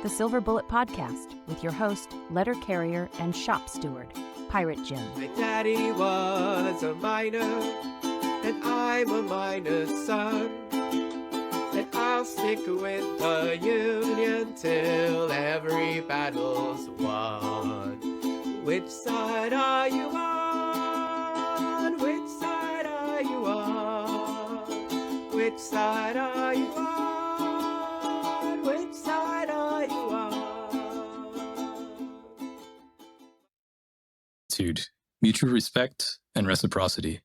the Silver Bullet Podcast with your host, letter carrier, and shop steward, Pirate Jim. My daddy was a miner, and I'm a miner's son. And I'll stick with the Union till every battle's won. Which side are you on? Which side are you on? Which side are you on? Which side are you on? Mutual respect and reciprocity.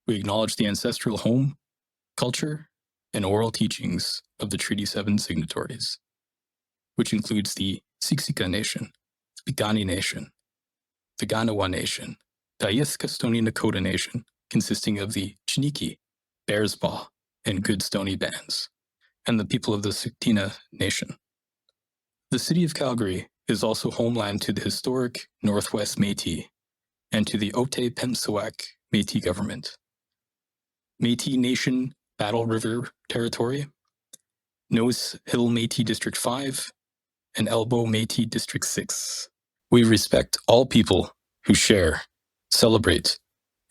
We acknowledge the ancestral home, culture, and oral teachings of the Treaty 7 signatories, which includes the Siksika Nation, the Piikani Nation, the Ganawa Nation, the Îethka Stony Nakota Nation, consisting of the Chiniki, Bearspaw, and Good Stony bands, and the people of the Tsuut'ina Nation. The city of Calgary is also homeland to the historic Northwest Métis and to the Otipemisiwak Métis government. Métis Nation Battle River Territory, Nose Hill Métis District 5, and Elbow Métis District 6. We respect all people who share, celebrate,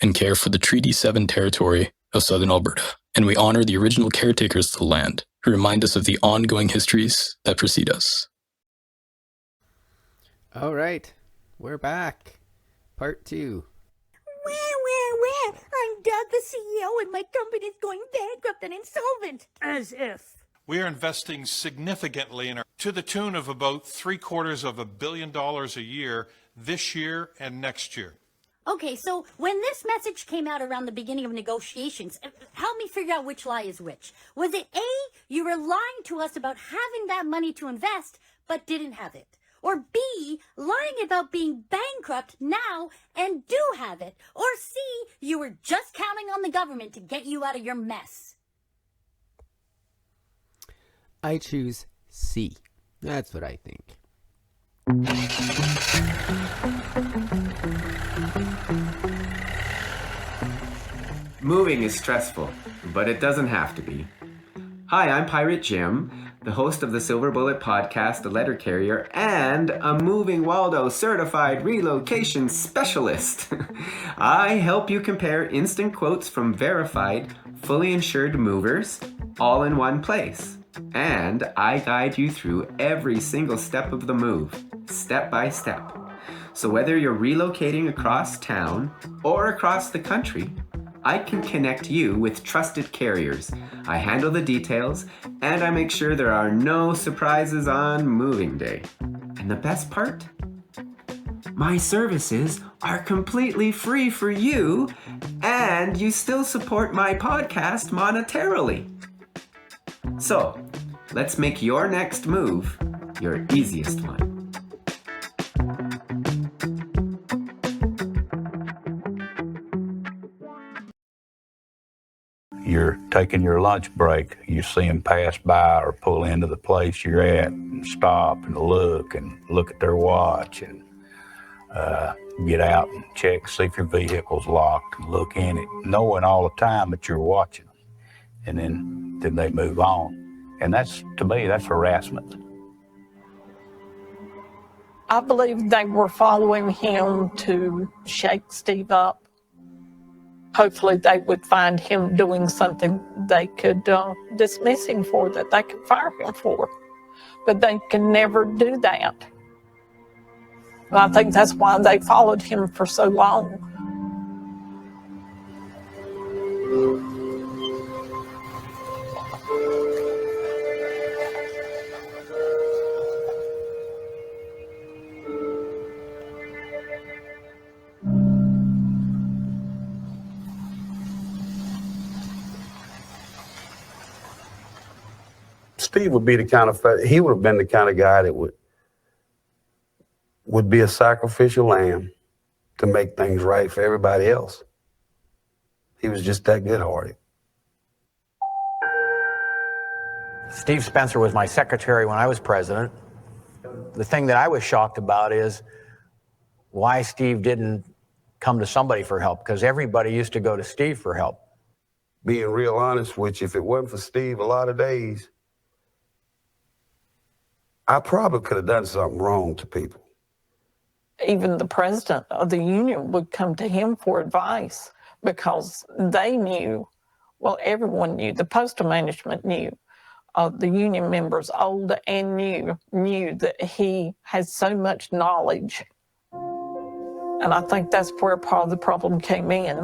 and care for the Treaty 7 territory of Southern Alberta, and we honor the original caretakers of the land who remind us of the ongoing histories that precede us. All right, we're back. Part 2. I'm Doug, the CEO, and my company's going bankrupt and insolvent. As if. We are investing significantly to the tune of about $750 million a year this year and next year. Okay, so when this message came out around the beginning of negotiations, help me figure out which lie is which. Was it A, you were lying to us about having that money to invest, but didn't have it? Or B, lying about being bankrupt now and do have it? Or C, you were just counting on the government to get you out of your mess? I choose C. That's what I think. Moving is stressful, but it doesn't have to be. Hi, I'm Pirate Jim, the host of the Silver Bullet Podcast, a letter carrier, and a Moving Waldo certified relocation specialist. I help you compare instant quotes from verified, fully insured movers, all in one place. And I guide you through every single step of the move, step by step. So whether you're relocating across town or across the country, I can connect you with trusted carriers. I handle the details, and I make sure there are no surprises on moving day. And the best part? My services are completely free for you, and you still support my podcast monetarily. So, let's make your next move your easiest one. You're taking your lunch break, you see them pass by or pull into the place you're at and stop and look at their watch and get out and check, see if your vehicle's locked and look in it, knowing all the time that you're watching. And then they move on. And that's, to me, that's harassment. I believe they were following him to shake Steve up. Hopefully they would find him doing something they could dismiss him for, that they could fire him for. But they can never do that. And I think that's why they followed him for so long. Steve would be the kind of, he would have been the kind of guy that would be a sacrificial lamb to make things right for everybody else. He was just that good-hearted. Steve Spencer was my secretary when I was president. The thing that I was shocked about is why Steve didn't come to somebody for help, because everybody used to go to Steve for help. Being real honest with you, if it wasn't for Steve, a lot of days, I probably could have done something wrong to people. Even the president of the union would come to him for advice because they knew, well, everyone knew, the postal management knew, the union members, old and new, knew that he had so much knowledge. And I think that's where part of the problem came in.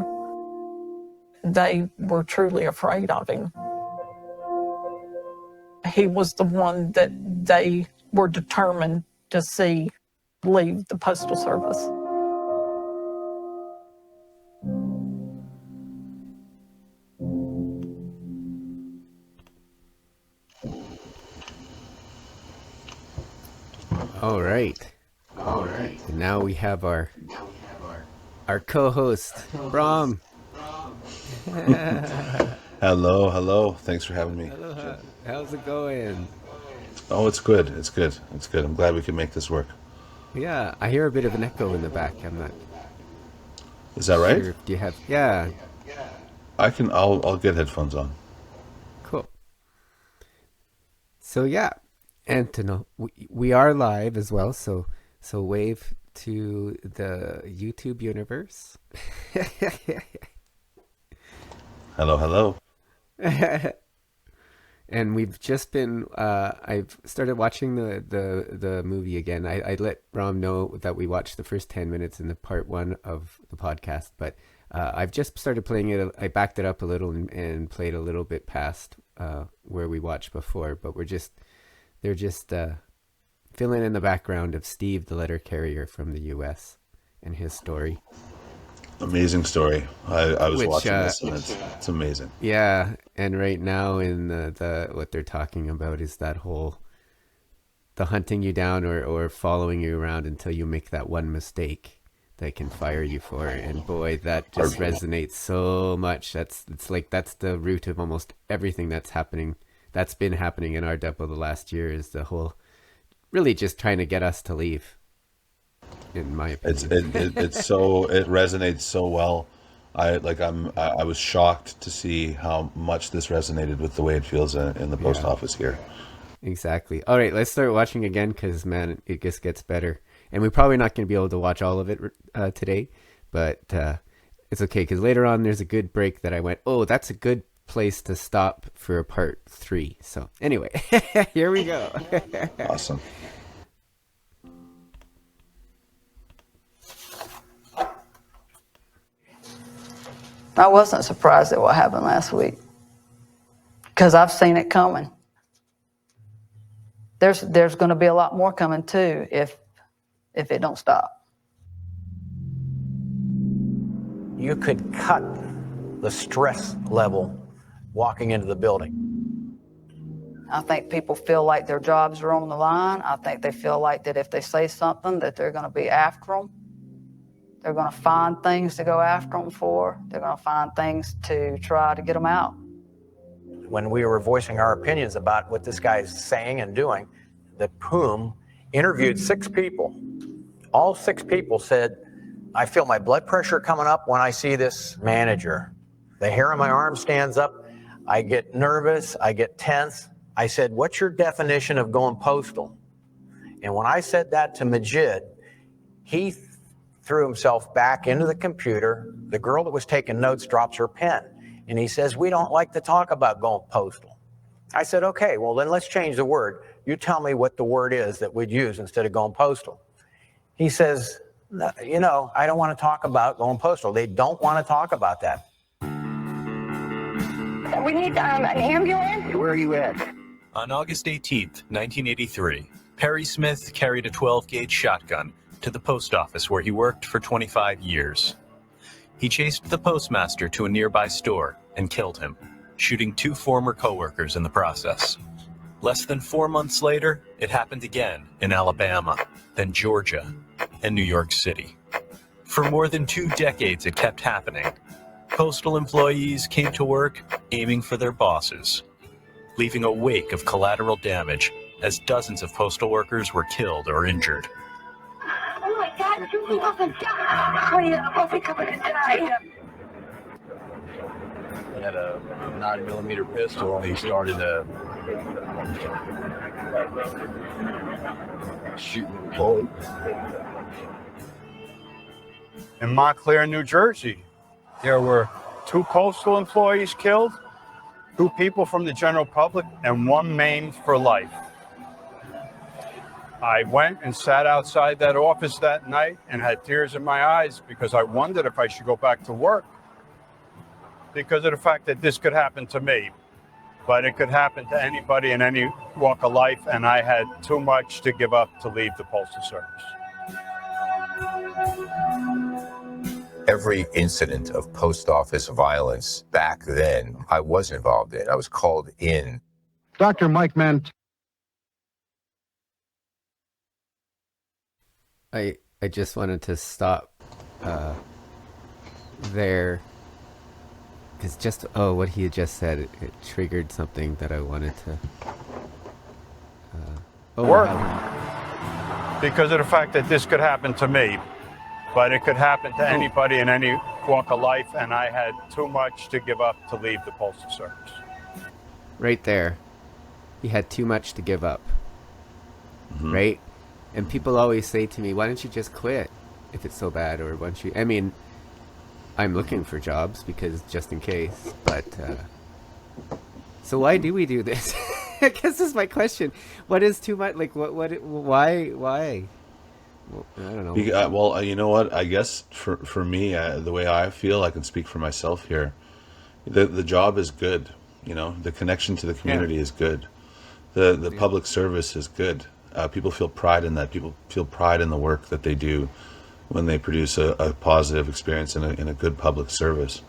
They were truly afraid of him. He was the one that they were determined to see leave the Postal Service. All right. And now we have our co-host, Brahm. Hello. Thanks for having me. Hello. How's it going? Oh, it's good. I'm glad we can make this work. Yeah, I hear a bit of an echo in the back. I'm not. Is that right? Sure. Do you have? Yeah. I'll get headphones on. Cool. So yeah, and to know we are live as well. So wave to the YouTube universe. Hello. And we've just been, I've started watching the movie again. I let Brahm know that we watched the first 10 minutes in the part 1 of the podcast, but I've just started playing it. I backed it up a little and played a little bit past where we watched before, but they're just filling in the background of Steve, the letter carrier from the US, and his story. Amazing story. I was watching this, and it's amazing. Yeah, and right now in the what they're talking about is that whole the hunting you down or following you around until you make that one mistake they can fire you for. And boy, that just resonates so much. That's the root of almost everything that's been happening in our depot the last year, is the whole really just trying to get us to leave. In my opinion, it resonates so well. I was shocked to see how much this resonated with the way it feels in the post office here. Exactly. All right, let's start watching again, because man, it just gets better. And we're probably not going to be able to watch all of it today, but it's okay, because later on there's a good break that I went, oh, that's a good place to stop for part 3. So anyway, here we go. Awesome. I wasn't surprised at what happened last week, because I've seen it coming. There's going to be a lot more coming too if it don't stop. You could cut the stress level walking into the building. I think people feel like their jobs are on the line. I think they feel like that if they say something that they're going to be after them. They're going to find things to go after them for. They're going to find things to try to get them out. When we were voicing our opinions about what this guy is saying and doing, the POOM interviewed 6 people. All 6 people said, I feel my blood pressure coming up when I see this manager. The hair on my arm stands up. I get nervous. I get tense. I said, what's your definition of going postal? And when I said that to Majid, he threw himself back into the computer. The girl that was taking notes drops her pen. And he says, we don't like to talk about going postal. I said, okay, well then let's change the word. You tell me what the word is that we'd use instead of going postal. He says, you know, I don't want to talk about going postal. They don't want to talk about that. We need an ambulance. Where are you at? On August 18th, 1983, Perry Smith carried a 12-gauge shotgun to the post office where he worked for 25 years. He chased the postmaster to a nearby store and killed him, shooting 2 former co-workers in the process. Less than 4 months later, it happened again in Alabama, then Georgia, and New York City. For more than 2 decades, it kept happening. Postal employees came to work aiming for their bosses, leaving a wake of collateral damage as dozens of postal workers were killed or injured. Oh my God, you love and die. I'll be coming to die. He had a 9mm pistol and he started In Montclair, New Jersey, there were 2 postal employees killed, 2 people from the general public, and 1 maimed for life. I went and sat outside that office that night and had tears in my eyes because I wondered if I should go back to work because of the fact that this could happen to me. But it could happen to anybody in any walk of life, and I had too much to give up to leave the Postal Service. Every incident of post office violence back then, I was involved in. I was called in. Dr. Mike Mant. I just wanted to stop there because just what he had just said it triggered something that I wanted to Work. Because of the fact that this could happen to me, but it could happen to anybody in any walk of life, and I had too much to give up to leave the Postal Service. Right there, he had too much to give up. Right? And people always say to me, why don't you just quit if it's so bad? Or why don't you, I mean, I'm looking for jobs because just in case, but, so why do we do this? I guess this is my question. What is too much? Like, why? Well, I don't know. Well, you know what? I guess for me, the way I feel, I can speak for myself here. The job is good. You know, the connection to the community is good. The public service is good. People feel pride in that. People feel pride in the work that they do when they produce a positive experience in a good public service.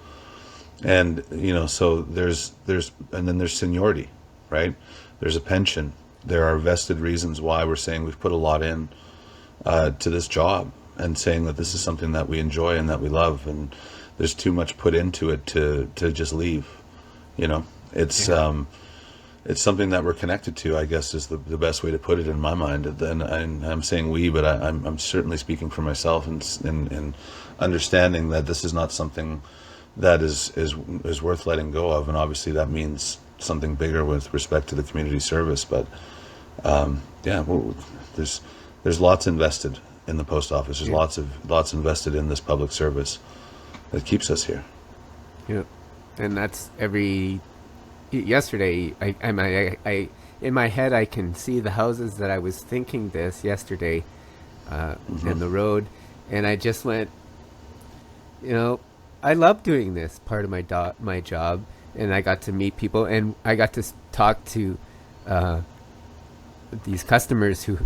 And you know, so there's and then there's seniority, right? There's a pension. There are vested reasons why we're saying we've put a lot in to this job and saying that this is something that we enjoy and that we love, and there's too much put into it to just leave. You know, it's something that we're connected to, I guess, is the best way to put it in my mind. And I'm saying we, but I'm certainly speaking for myself and understanding that this is not something that is worth letting go of. And obviously that means something bigger with respect to the community service. But there's lots invested in the post office. There's lots invested in this public service that keeps us here. Yeah, and that's yesterday, I in my head I can see the houses that I was thinking this yesterday, and the road, and I just went, you know, I love doing this part of my job, and I got to meet people, and I got to talk to these customers who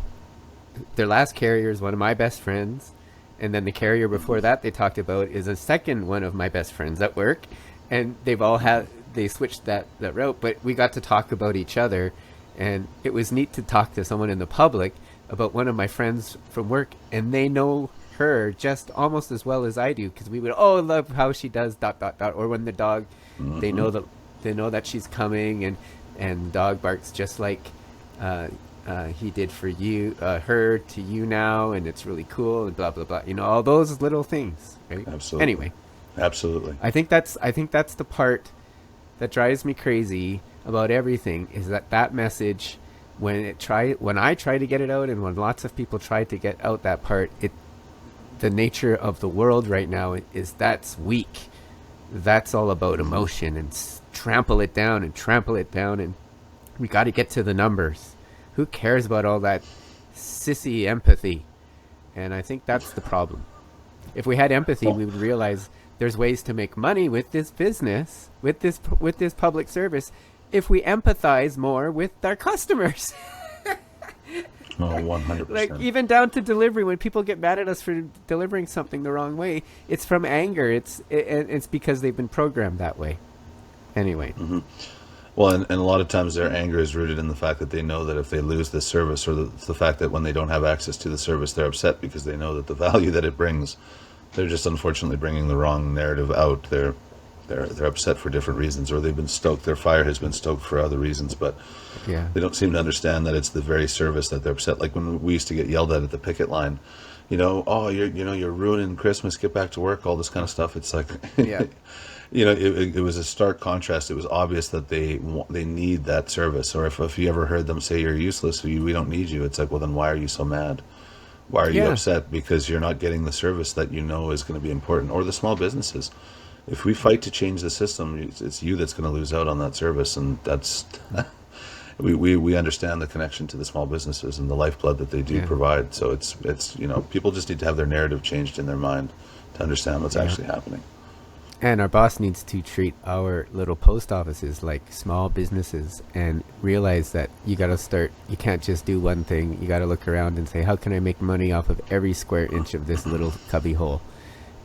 their last carrier is one of my best friends, and then the carrier before that they talked about is a second one of my best friends at work, and they switched that route, but we got to talk about each other, and it was neat to talk to someone in the public about one of my friends from work, and they know her just almost as well as I do, because we would love how she does ... or when the dog, they know that she's coming, and the dog barks just like he did for you, her to you now, and it's really cool, and blah blah blah, you know, all those little things, right? Absolutely. Anyway, absolutely. I think that's the part that drives me crazy about everything, is that message, when I try to get it out, and when lots of people try to get out that part, the nature of the world right now is that's weak. That's all about emotion, and trample it down, and we got to get to the numbers. Who cares about all that sissy empathy? And I think that's the problem. If we had empathy, we would realize there's ways to make money with this business, with this public service, if we empathize more with our customers. No, 100%. Like, even down to delivery, when people get mad at us for delivering something the wrong way, it's from anger. It's because they've been programmed that way. Anyway. Mm-hmm. Well, and a lot of times their anger is rooted in the fact that they know that if they lose this service, or the fact that when they don't have access to the service, they're upset because they know that the value that it brings, they're just unfortunately bringing the wrong narrative out. They're upset for different reasons, or they've been stoked. Their fire has been stoked for other reasons, but they don't seem to understand that it's the very service that they're upset. Like when we used to get yelled at the picket line, you know, you're ruining Christmas. Get back to work. All this kind of stuff. It's like, it was a stark contrast. It was obvious that they need that service. Or if you ever heard them say you're useless, we don't need you, it's like, well, then why are you so mad? Why are you upset? Because you're not getting the service that you know is going to be important. Or the small businesses. If we fight to change the system, it's you that's going to lose out on that service. And that's we understand the connection to the small businesses and the lifeblood that they do provide. So it's people just need to have their narrative changed in their mind to understand what's actually happening. And our boss needs to treat our little post offices like small businesses and realize that you can't just do one thing. You got to look around and say, how can I make money off of every square inch of this little cubby hole?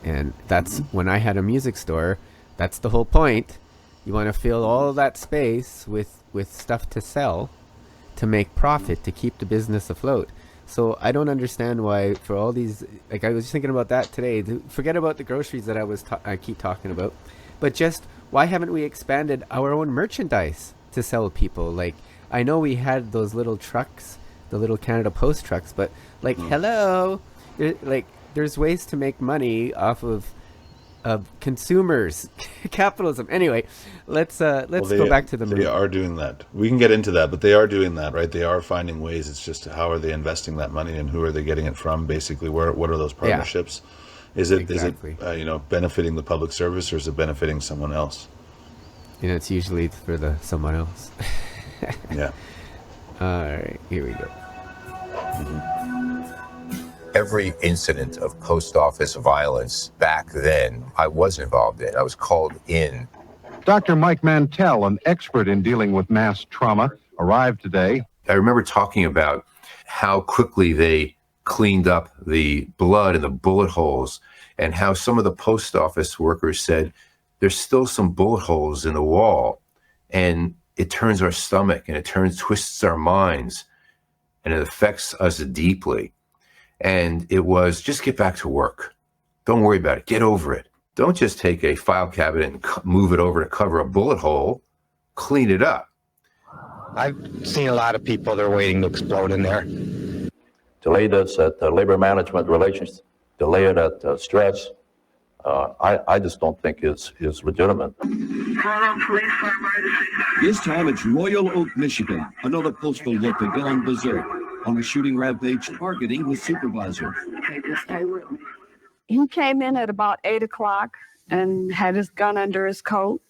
And that's when I had a music store, that's the whole point. You want to fill all of that space with stuff to sell, to make profit, to keep the business afloat. So I don't understand why for all these, like I was just thinking about that today, forget about the groceries that I keep talking about, but just why haven't we expanded our own merchandise to sell people? Like, I know we had those little trucks, the little Canada Post trucks, but like, hello, there's ways to make money off of consumers, capitalism. Anyway, let's go back to the movie. They are doing that. We can get into that, but they are doing that, right? They are finding ways. It's just how are they investing that money and who are they getting it from? Basically, what are those partnerships? Is it benefiting the public service or is it benefiting someone else? It's usually for the someone else. Yeah. All right, here we go. Every incident of post office violence back then, I was involved in. I was called in. Dr. Mike Mantell, an expert in dealing with mass trauma, arrived today. I remember talking about how quickly they cleaned up the blood and the bullet holes, and how some of the post office workers said, there's still some bullet holes in the wall, and it turns our stomach, and it twists our minds, and it affects us deeply. And it was, just get back to work. Don't worry about it. Get over it. Don't just take a file cabinet and move it over to cover a bullet hole. Clean it up. I've seen a lot of people that are waiting to explode in there. Delay this at labor management relations, delay it at stress. I just don't think is legitimate. This time it's Royal Oak, Michigan. Another postal look at gone berserk on a shooting rampage targeting the supervisor. He came in at about 8 o'clock and had his gun under his coat.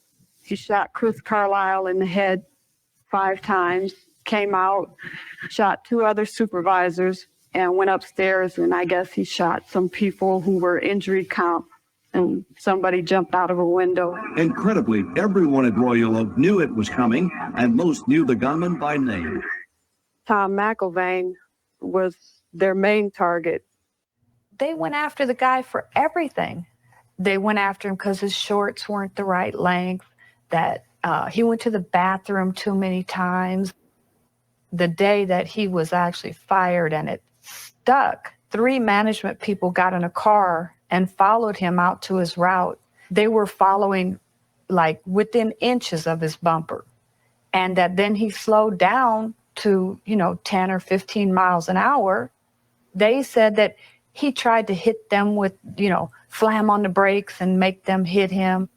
He shot Chris Carlisle in the head 5 times, came out, shot 2 other supervisors, and went upstairs, and I guess he shot some people who were injury comp, and somebody jumped out of a window. Incredibly, everyone at Royal Oak knew it was coming, and most knew the gunman by name. Tom McIlvain was their main target. They went after the guy for everything. They went after him because his shorts weren't the right length, that he went to the bathroom too many times. The day that he was actually fired and it stuck, 3 management people got in a car and followed him out to his route. They were following like within inches of his bumper. And that then he slowed down to, 10 or 15 miles an hour. They said that he tried to hit them with, slam on the brakes and make them hit him.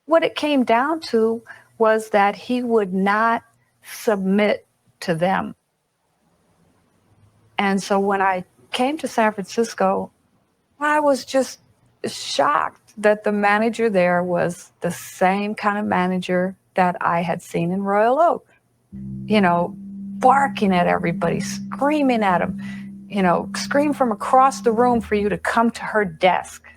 What it came down to was that he would not submit to them. And so when I came to San Francisco, I was just shocked that the manager there was the same kind of manager that I had seen in Royal Oak. Barking at everybody, screaming at them, scream from across the room for you to come to her desk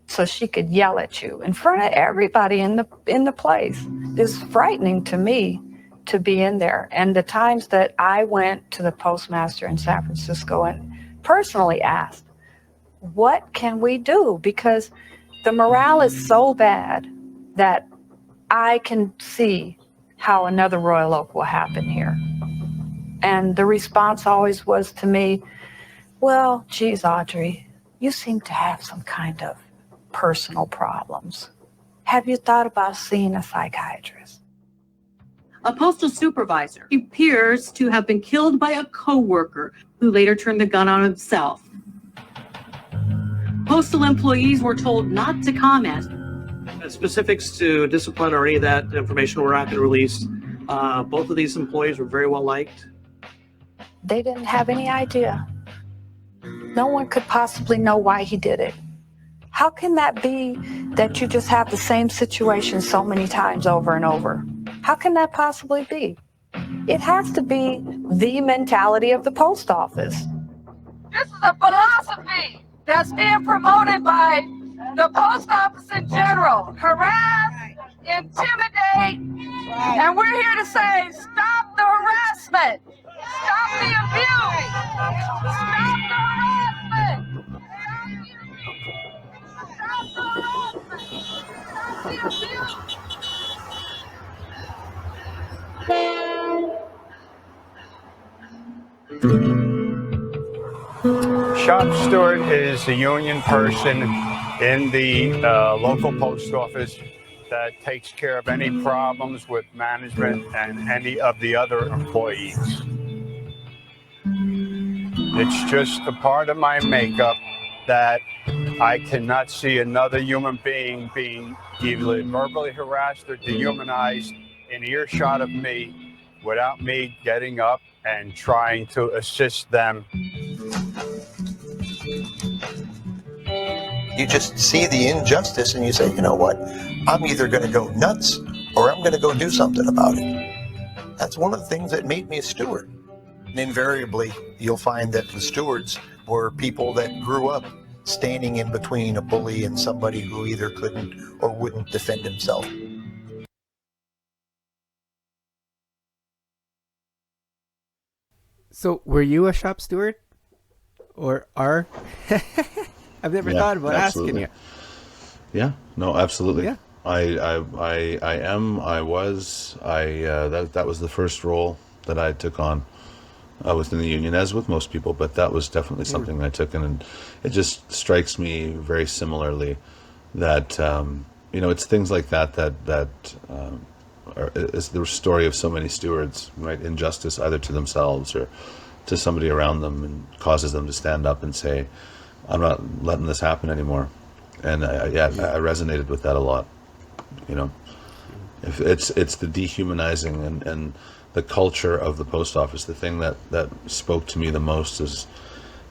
so she could yell at you in front of everybody in the place. It's frightening to me to be in there. And the times that I went to the postmaster in San Francisco and personally asked, what can we do? Because the morale is so bad that I can see how another Royal Oak will happen here. And the response always was to me, well, geez, Audrey, you seem to have some kind of personal problems. Have you thought about seeing a psychiatrist? A postal supervisor appears to have been killed by a co-worker who later turned the gun on himself. Postal employees were told not to comment. specifics to discipline or any of that information we're not going to release. Both of these employees were very well liked. They didn't have any idea. No one could possibly know why he did it. How can that be that you just have the same situation so many times over and over? How can that possibly be? It has to be the mentality of the post office. This is a philosophy that's being promoted by the post office in general. Harass, intimidate, and we're here to say, stop the harassment. Stop the abuse. Stop the harassment. Stop the harassment. Stop the abuse. Shop steward is a union person in the local post office that takes care of any problems with management and any of the other employees. It's just a part of my makeup that I cannot see another human being being either verbally harassed or dehumanized in earshot of me without me getting up and trying to assist them. You just see the injustice and you say, you know what, I'm either going to go nuts or I'm going to go do something about it. That's one of the things that made me a steward. And invariably, you'll find that the stewards were people that grew up standing in between a bully and somebody who either couldn't or wouldn't defend himself. So, were you a shop steward? Or are? I've never thought about absolutely. asking you. Yeah, no, absolutely. Yeah. I am, I was, that was the first role that I took on within the union, as with most people, but that was definitely something I took in, and it just strikes me very similarly that, it's things like that is the story of so many stewards, right? Injustice either to themselves or to somebody around them, and causes them to stand up and say, I'm not letting this happen anymore. And I resonated with that a lot. If it's the dehumanizing and the culture of the post office. The thing that spoke to me the most is,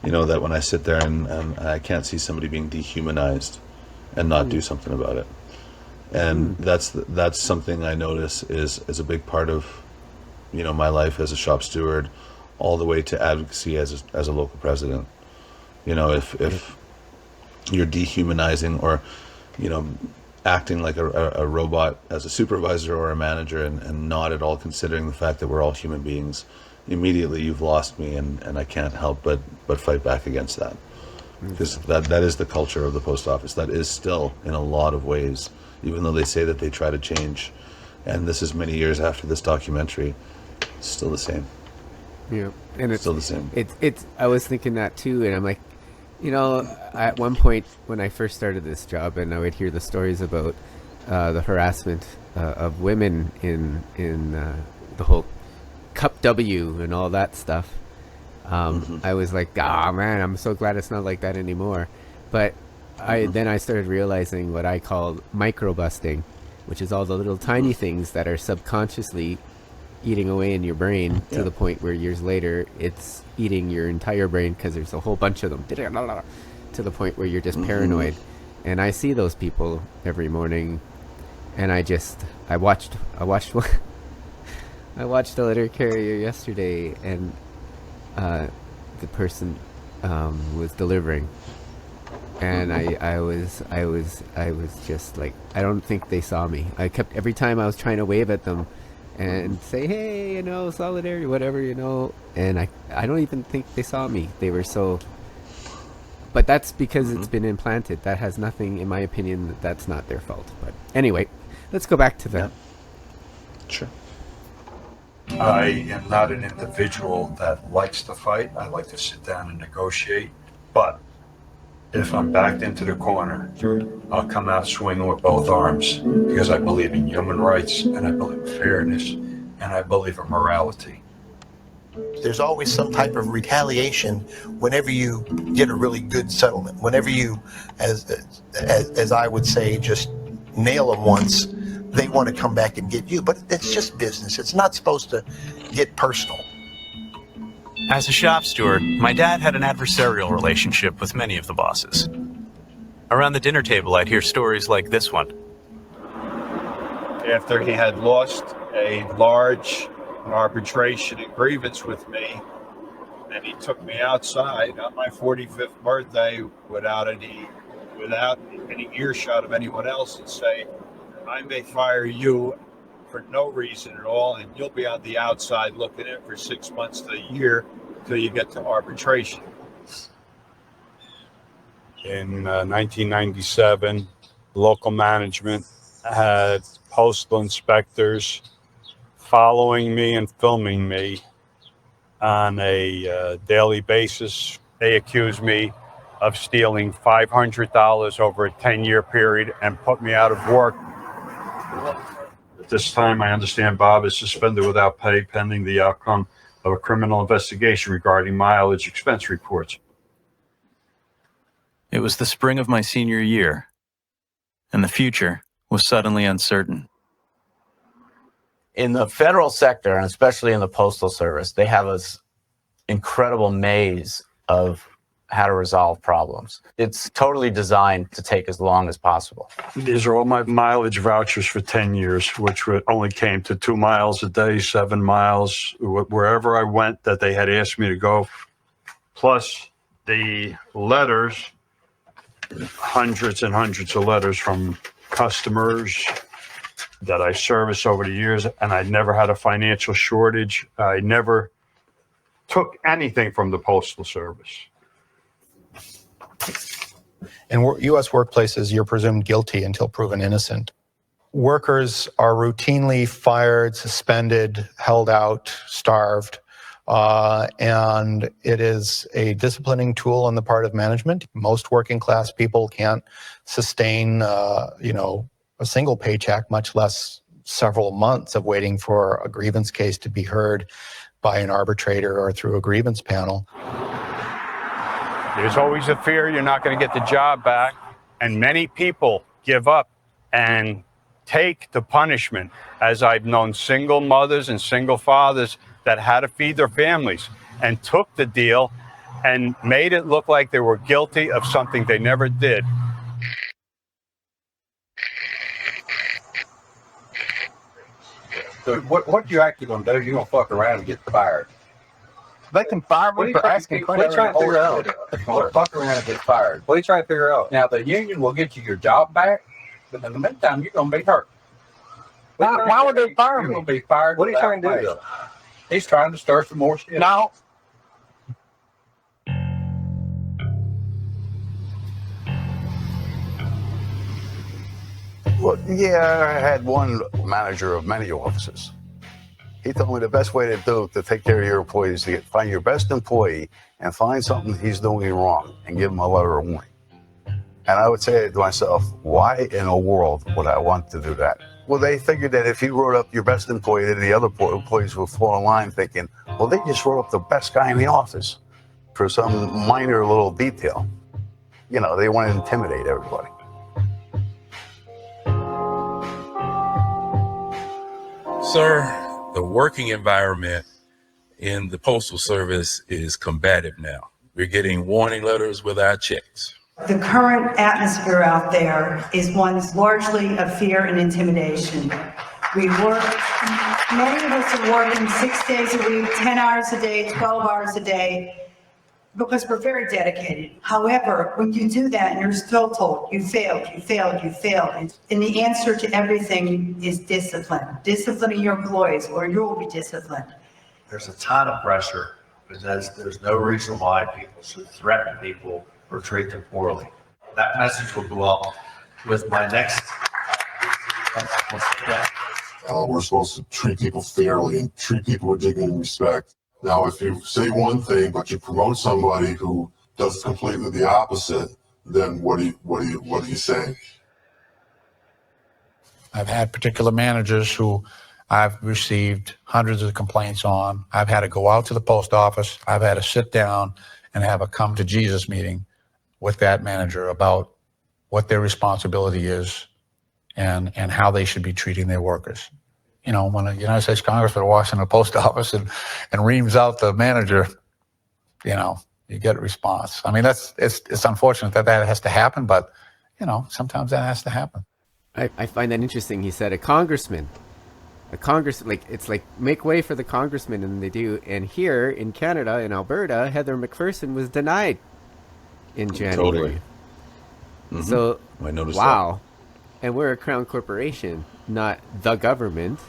that when I sit there and I can't see somebody being dehumanized and not do something about it. And that's something I notice is a big part of, my life as a shop steward, all the way to advocacy as a local president. If you're dehumanizing or, acting like a robot as a supervisor or a manager and not at all considering the fact that we're all human beings, immediately you've lost me, and I can't help but fight back against that. Because that is the culture of the post office. That is still, in a lot of ways, even though they say that they try to change, and this is many years after this documentary, it's still the same. Yeah, and it's still the same. It's I was thinking that too, and I'm like, at one point when I first started this job, and I would hear the stories about the harassment of women in the whole Cup W and all that stuff. I was like, man, I'm so glad it's not like that anymore. But then I started realizing what I call micro-busting, which is all the little tiny things that are subconsciously eating away in your brain to the point where years later it's eating your entire brain because there's a whole bunch of them, to the point where you're just paranoid. And I see those people every morning, and I watched one. I watched the letter carrier yesterday, and the person was delivering, and I was just like, I don't think they saw me. I kept, every time I was trying to wave at them and say, hey, solidarity, whatever, and I don't even think they saw me. They were so, but that's because it's been implanted. That has nothing, in my opinion, that's not their fault. But anyway, let's go back to that. Sure. I am not an individual that likes to fight. I like to sit down and negotiate. But if I'm backed into the corner, I'll come out swinging with both arms, because I believe in human rights, and I believe in fairness, and I believe in morality. There's always some type of retaliation whenever you get a really good settlement. Whenever you, as I would say, just nail them once, they want to come back and get you. But it's just business. It's not supposed to get personal. As a shop steward, my dad had an adversarial relationship with many of the bosses. Around the dinner table, I'd hear stories like this one. After he had lost a large arbitration and grievance with me, and he took me outside on my 45th birthday without any earshot of anyone else and say, I may fire you for no reason at all, and you'll be on the outside looking at for 6 months to a year till you get to arbitration. In 1997, local management had postal inspectors following me and filming me on a daily basis. They accused me of stealing $500 over a 10-year period and put me out of work. At this time, I understand Bob is suspended without pay pending the outcome of a criminal investigation regarding mileage expense reports. It was the spring of my senior year, and the future was suddenly uncertain. In the federal sector, and especially in the Postal Service, they have this incredible maze of how to resolve problems. It's totally designed to take as long as possible. These are all my mileage vouchers for 10 years, which only came to 2 miles a day, 7 miles, wherever I went that they had asked me to go, plus the letters, hundreds and hundreds of letters from customers that I serviced over the years, and I never had a financial shortage. I never took anything from the Postal Service. In U.S. workplaces, you're presumed guilty until proven innocent. Workers are routinely fired, suspended, held out, starved, and it is a disciplining tool on the part of management. Most working class people can't sustain, a single paycheck, much less several months of waiting for a grievance case to be heard by an arbitrator or through a grievance panel. There's always a fear you're not going to get the job back, and many people give up and take the punishment, as I've known single mothers and single fathers that had to feed their families and took the deal and made it look like they were guilty of something they never did. So what you actually going to do? You're going to fuck around and get fired. They can fire me for asking questions. What are you trying to figure out? Fuck around and get fired. What are you trying to figure out? Now, the union will get you your job back, but in the meantime, you're going to be hurt. Why would they fire me? You're going to be fired. What are you trying to do, though? He's trying to stir some more shit. No. Well, yeah, I had one manager of many offices. He told me the best way to take care of your employees is to find your best employee and find something he's doing wrong and give him a letter of warning. And I would say to myself, why in the world would I want to do that? Well, they figured that if you wrote up your best employee, then the other employees would fall in line thinking, well, they just wrote up the best guy in the office for some minor little detail. You know, they want to intimidate everybody. Sir, the working environment in the Postal Service is combative now. We're getting warning letters with our checks. The current atmosphere out there is one that's largely of fear and intimidation. Many of us are working 6 days a week, 10 hours a day, 12 hours a day, because we're very dedicated. However, when you do that and you're still told you failed, you failed, you failed, and the answer to everything is discipline. Disciplining your employees or you will be disciplined. There's a ton of pressure because there's no reason why people should threaten people or treat them poorly. That message will go up with my next. We're supposed to treat people fairly and treat people with dignity and respect. Now, if you say one thing, but you promote somebody who does completely the opposite, then what are you saying? I've had particular managers who I've received hundreds of complaints on. I've had to go out to the post office. I've had to sit down and have a come to Jesus meeting with that manager about what their responsibility is and how they should be treating their workers. You know, when a United States Congressman walks in the post office and reams out the manager, you know, you get a response. I mean, it's unfortunate that has to happen, but, you know, sometimes that has to happen. I find that interesting. He said a congressman, like, it's like, make way for the congressman, and they do. And here in Canada, in Alberta, Heather McPherson was denied in January. Totally. So, I noticed wow. And we're a crown corporation, not the government.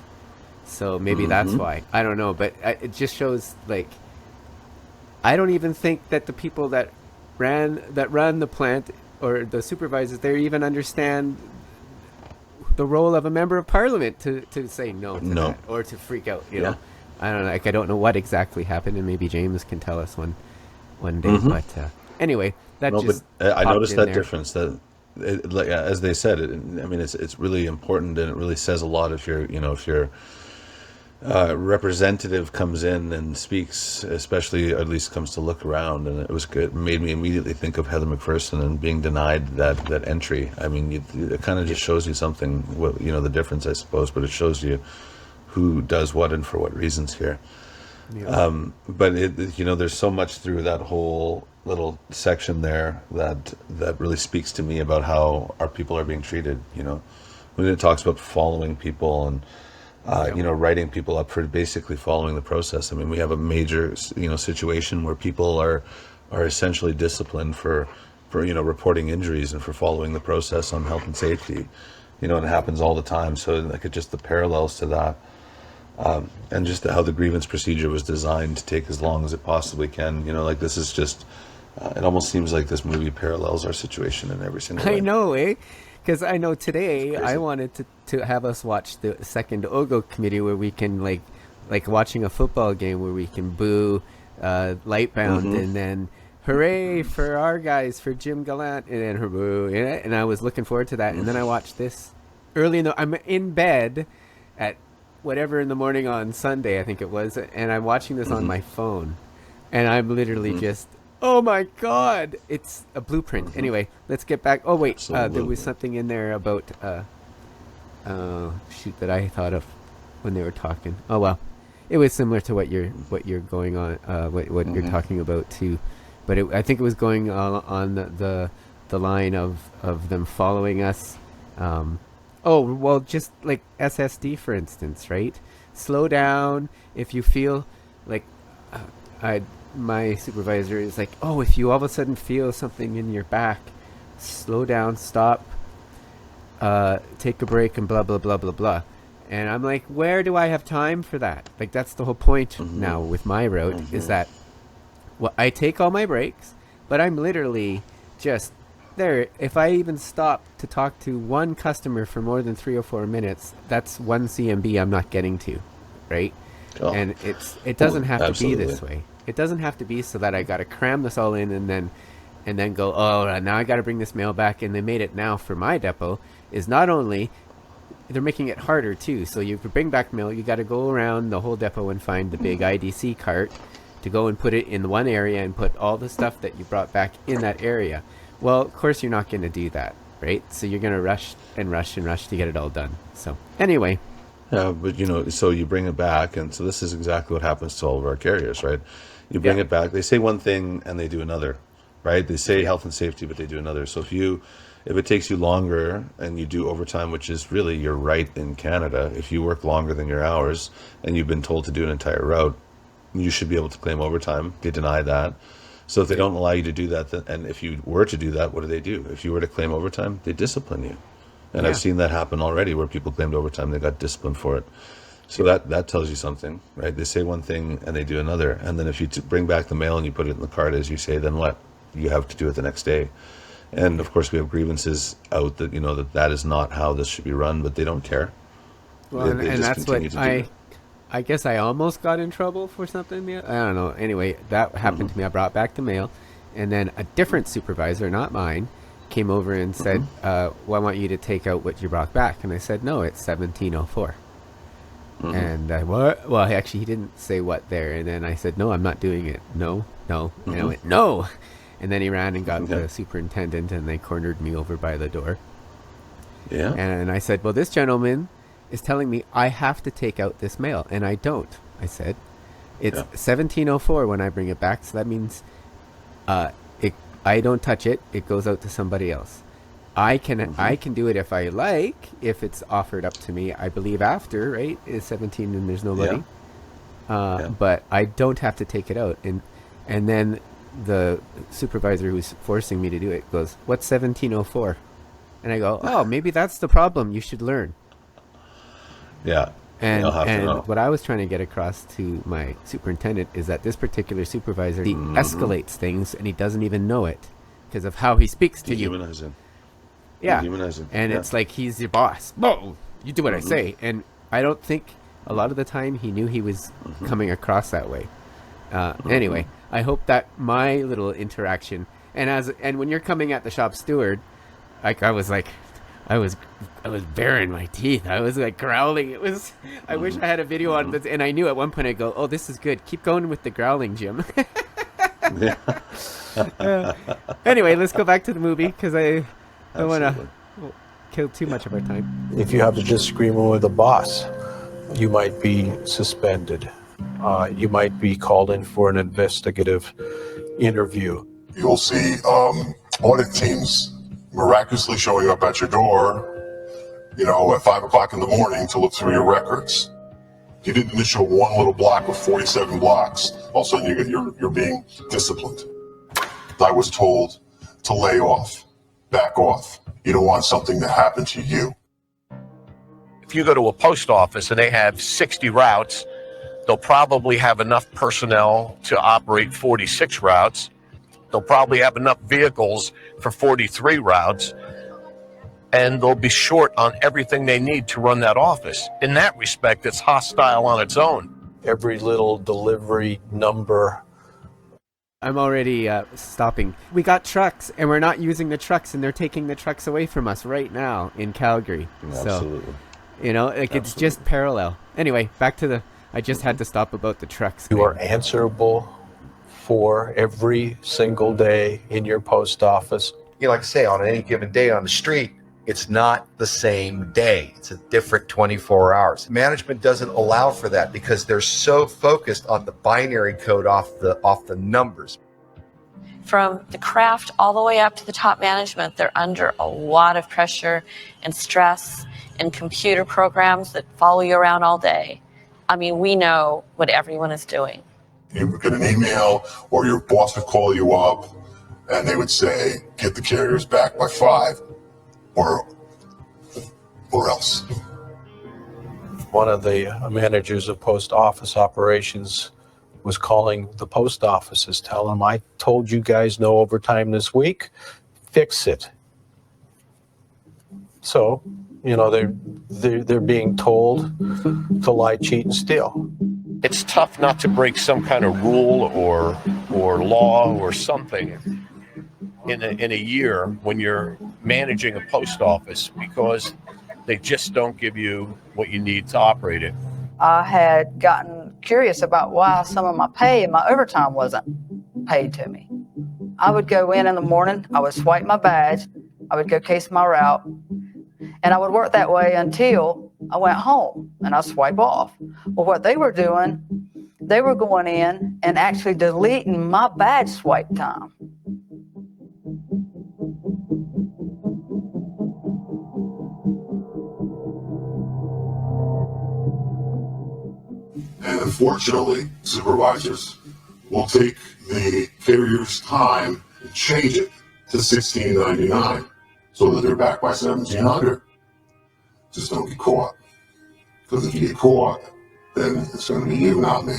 So maybe that's why. I don't know. But it just shows, like, I don't even think that the people that run the plant or the supervisors there even understand the role of a member of parliament to say no to that, or to freak out, you know. I don't know, like, I don't know what exactly happened, and maybe James can tell us one day. But anyway, that just I noticed that there. difference, that like, as they said, I mean, it's really important, and it really says a lot if you're, you know, if your representative comes in and speaks, especially, or at least comes to look around. And it was good. It made me immediately think of Heather McPherson and being denied that entry. I mean, it kind of just shows you something, well, you know, the difference, I suppose, but it shows you who does what and for what reasons here. But you know, there's so much through that whole little section there that really speaks to me about how our people are being treated. You know, when it talks about following people and you know, writing people up for basically following the process. I mean, we have a major, you know, situation where people are essentially disciplined for you know, reporting injuries and for following the process on health and safety. You know, and it happens all the time. So like, just the parallels to that. And just how the grievance procedure was designed to take as long as it possibly can. You know, like, this is just, it almost seems like this movie parallels our situation in every single way. I know, eh? Because I know today I wanted to have us watch the second OGO committee, where we can, like watching a football game, where we can boo Lightbound and then hooray for our guys, for Jim Gallant, and then hooray. And I was looking forward to that. And then I watched this early I'm in bed at whatever in the morning on Sunday, I think it was, and I'm watching this on my phone, and I'm literally just, oh my God, it's a blueprint. Anyway, let's get back. Oh wait, there was something in there about shoot, that I thought of when they were talking. Oh well, it was similar to what you're going on, what you're talking about too, but I think it was going on the line of them following us. Oh, well, just like SSD, for instance, right? Slow down if you feel like, my supervisor is like, oh, if you all of a sudden feel something in your back, slow down, stop, take a break, and blah, blah, blah, blah, blah. And I'm like, where do I have time for that? Like, that's the whole point now with my route, is that, well, I take all my breaks, but I'm literally just there. If I even stop to talk to one customer for more than 3 or 4 minutes, that's one CMB I'm not getting to, right? And it doesn't have to be this way. It doesn't have to be so that I got to cram this all in and then go, oh, now I got to bring this mail back. And they made it now for my depot is not only, they're making it harder too. So you bring back mail, you got to go around the whole depot and find the big IDC cart to go and put it in one area and put all the stuff that you brought back in that area. Well, of course, you're not going to do that, right? So you're going to rush and rush and rush to get it all done. So anyway. Yeah, but, you know, so you bring it back, and so this is exactly what happens to all of our carriers, right? You bring it back, they say one thing and they do another, right? They say health and safety, but they do another. So if it takes you longer and you do overtime, which is really your right in Canada, if you work longer than your hours and you've been told to do an entire route, you should be able to claim overtime. They deny that. So if they don't allow you to do that, and if you were to do that, what do? If you were to claim overtime, they discipline you. And I've seen that happen already, where people claimed overtime, they got disciplined for it. So that tells you something, right? They say one thing and they do another. And then if you bring back the mail and you put it in the cart, as you say, then what? You have to do it the next day. And of course we have grievances out that, you know, that is not how this should be run, but they don't care. Well, and that's what I guess I almost got in trouble for something. I don't know. Anyway, that happened to me. I brought back the mail, and then a different supervisor, not mine, came over and said, well, I want you to take out what you brought back. And I said, no, it's 1704. And what? Well, actually, he didn't say what there. And then I said, no, I'm not doing it. No. And I went, no. And then he ran and got the superintendent, and they cornered me over by the door. Yeah. And I said, well, this gentleman is telling me I have to take out this mail, and I don't. I said, it's 1704 when I bring it back, so that means I don't touch it. It goes out to somebody else. I can do it if I like, if it's offered up to me. I believe after, right, is 17 and there's nobody. But I don't have to take it out. And then the supervisor who's forcing me to do it goes, what's 1704? And I go, oh, maybe that's the problem. You should learn. Yeah. And what I was trying to get across to my superintendent is that this particular supervisor, he escalates things and he doesn't even know it because of how he speaks to you. Dehumanizing. Yeah. Dehumanizing. And it's like he's your boss. Whoa, you do what I say. And I don't think a lot of the time he knew he was coming across that way. Anyway, I hope that my little interaction and when you're coming at the shop steward, I was baring my teeth. I was like growling. It was. I wish I had a video on this, and I knew at one point I'd go, "Oh, this is good. Keep going with the growling, Jim." Anyway, let's go back to the movie because I don't want to kill too much of our time. If you have a disagreement with the boss, you might be suspended. You might be called in for an investigative interview. You'll see audit teams miraculously showing up at your door, at 5 o'clock in the morning to look through your records. You didn't initial one little block of 47 blocks. All of a sudden you're being disciplined. I was told to lay off, back off. You don't want something to happen to you. If you go to a post office and they have 60 routes, they'll probably have enough personnel to operate 46 routes. They'll probably have enough vehicles for 43 routes, and they'll be short on everything they need to run that office. In that respect, it's hostile on its own. Every little delivery number. I'm already stopping. We got trucks, and we're not using the trucks, and they're taking the trucks away from us right now in Calgary. Absolutely. So, it's just parallel. Anyway, back to I just had to stop about the trucks. You are answerable for every single day in your post office. Like I say, on any given day on the street, it's not the same day. It's a different 24 hours. Management doesn't allow for that because they're so focused on the binary code off the numbers. From the craft all the way up to the top management, they're under a lot of pressure and stress and computer programs that follow you around all day. I mean, we know what everyone is doing. You would get an email or your boss would call you up and they would say, get the carriers back by 5 or else. One of the managers of post office operations was calling the post offices, telling them, I told you guys no overtime this week, fix it. So, they're being told to lie, cheat, and steal. It's tough not to break some kind of rule or law or something in a year when you're managing a post office because they just don't give you what you need to operate it. I had gotten curious about why some of my pay and my overtime wasn't paid to me. I would go in the morning, I would swipe my badge, I would go case my route, and I would work that way until I went home and I swipe off. Well, what they were doing, they were going in and actually deleting my badge swipe time. And unfortunately, supervisors will take the carrier's time and change it to $16.99 so that they're back by $1,700. Just don't get caught. Because if you get caught, then it's going to be you, not me.